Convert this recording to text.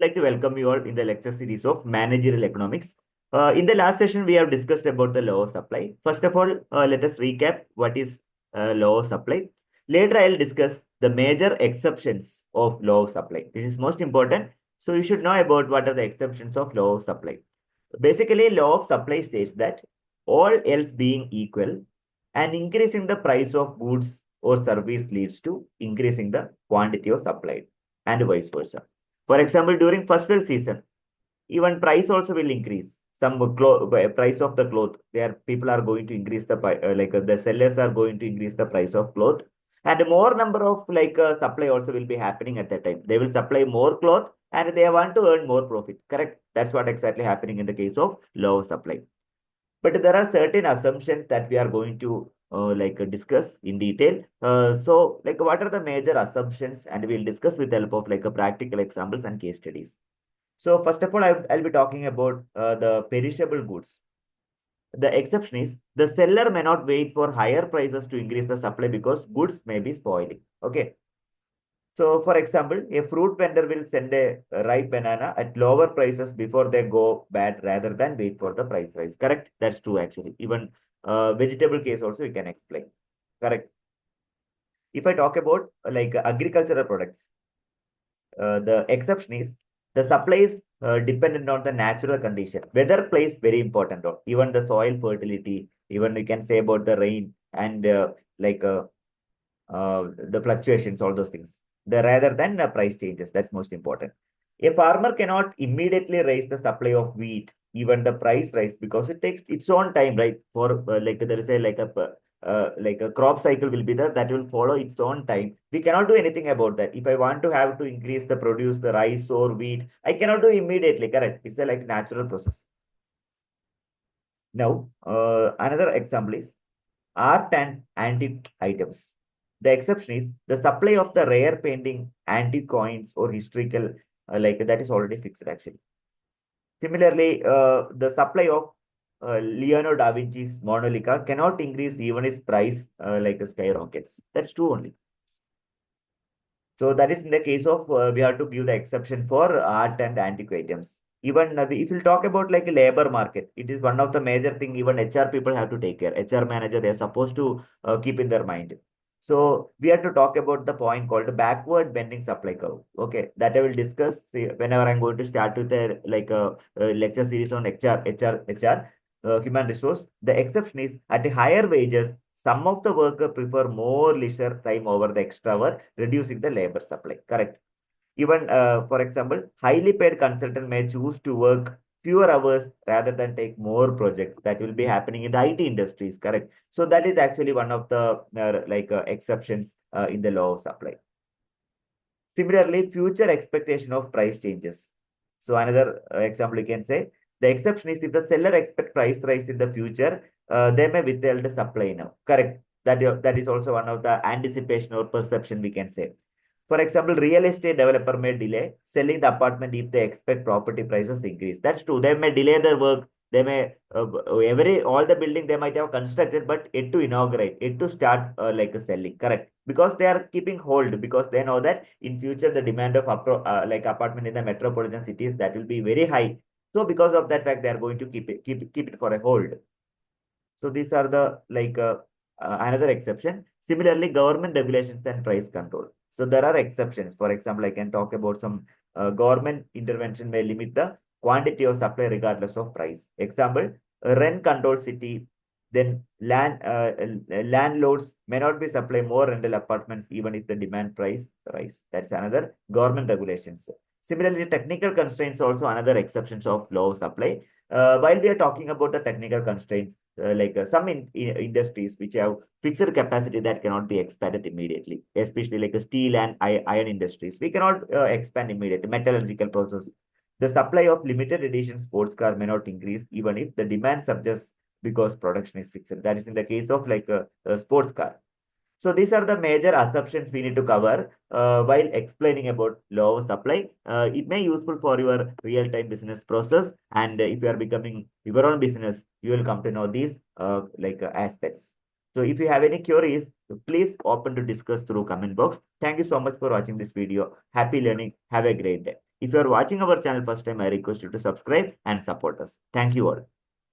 like to welcome you all in the lecture series of managerial economics. In the last session, we have discussed about the law of supply. First of all, let us recap what is law of supply. Later, I'll discuss the major exceptions of law of supply. This is most important. So you should know about what are the exceptions of law of supply. Basically, law of supply states that all else being equal, and increasing the price of goods or service leads to increasing the quantity of supply and vice versa. For example, during festival season, even price also will increase. Some price of the cloth, there people are going to increase the the sellers are going to increase the price of cloth, and more number of supply also will be happening at that time. They will supply more cloth and they want to earn more profit. Correct? That's what exactly happening in the case of low supply. But there are certain assumptions that we are going to discuss in detail. What are the major assumptions? And we'll discuss with the help of practical examples and case studies. So first of all, I'll be talking about the perishable goods. The exception is the seller may not wait for higher prices to increase the supply because goods may be spoiling. Okay. So, for example, a fruit vendor will send a ripe banana at lower prices before they go bad rather than wait for the price rise. Correct? That's true, actually. Even vegetable case also you can explain. Correct. If I talk about agricultural products, the exception is the supply is dependent on the natural condition. Weather plays very important role. Even the soil fertility, even we can say about the rain and the fluctuations, all those things. Rather than the price changes, that's most important. A farmer cannot immediately raise the supply of wheat, even the price rise, because it takes its own time, right? For there is a crop cycle will be there that will follow its own time. We cannot do anything about that. If I want to have to increase the produce, the rice or wheat, I cannot do immediately. Correct? It's a natural process. Now, another example is art and antique items. The exception is the supply of the rare painting, antique coins, or historical, that is already fixed actually. Similarly, the supply of Leonardo da Vinci's Mona Lisa cannot increase even its price skyrockets. That's true only. So that is in the case of we have to give the exception for art and antique items. Even if you talk about like a labor market, it is one of the major thing even HR people have to take care. HR manager, they are supposed to keep in their mind. So we have to talk about the point called backward bending supply curve. Okay, that I will discuss whenever I'm going to start with a lecture series on HR, human resource. The exception is at higher wages, some of the workers prefer more leisure time over the extra work, reducing the labor supply. Correct. Even, for example, highly paid consultant may choose to work fewer hours rather than take more projects. That will be happening in the IT industries. Correct. So that is actually one of the exceptions in the law of supply. Similarly, future expectation of price changes. So another example you can say, the exception is if the seller expect price rise in the future, they may withhold the supply now. Correct. That is also one of the anticipation or perception we can say. For example, real estate developer may delay selling the apartment if they expect property prices increase. That's true. They may delay their work. They may all the building they might have constructed, but it to inaugurate, it to start selling. Correct, because they are keeping hold because they know that in future the demand of apartment in the metropolitan cities that will be very high. So because of that fact, they are going to keep it for a hold. So these are the another exception. Similarly, government regulations and price control. So there are exceptions. For example, I can talk about some government intervention may limit the quantity of supply regardless of price. Example, rent control city, then landlords may not be supply more rental apartments even if the demand price rise. That's another government regulations. Similarly, technical constraints also another exceptions of low supply. While we are talking about the technical constraints, some industries which have fixed capacity that cannot be expanded immediately, especially like the steel and iron industries, we cannot expand immediately. Metallurgical process, the supply of limited edition sports car may not increase even if the demand surges because production is fixed. That is in the case of a sports car. So these are the major assumptions we need to cover while explaining about law of supply. It may useful for your real-time business process, and if you are becoming your own business, you will come to know these aspects. So if you have any queries, please open to discuss through comment box. Thank you so much for watching this video. Happy learning. Have a great day. If you are watching our channel first time, I request you to subscribe and support us. Thank you all.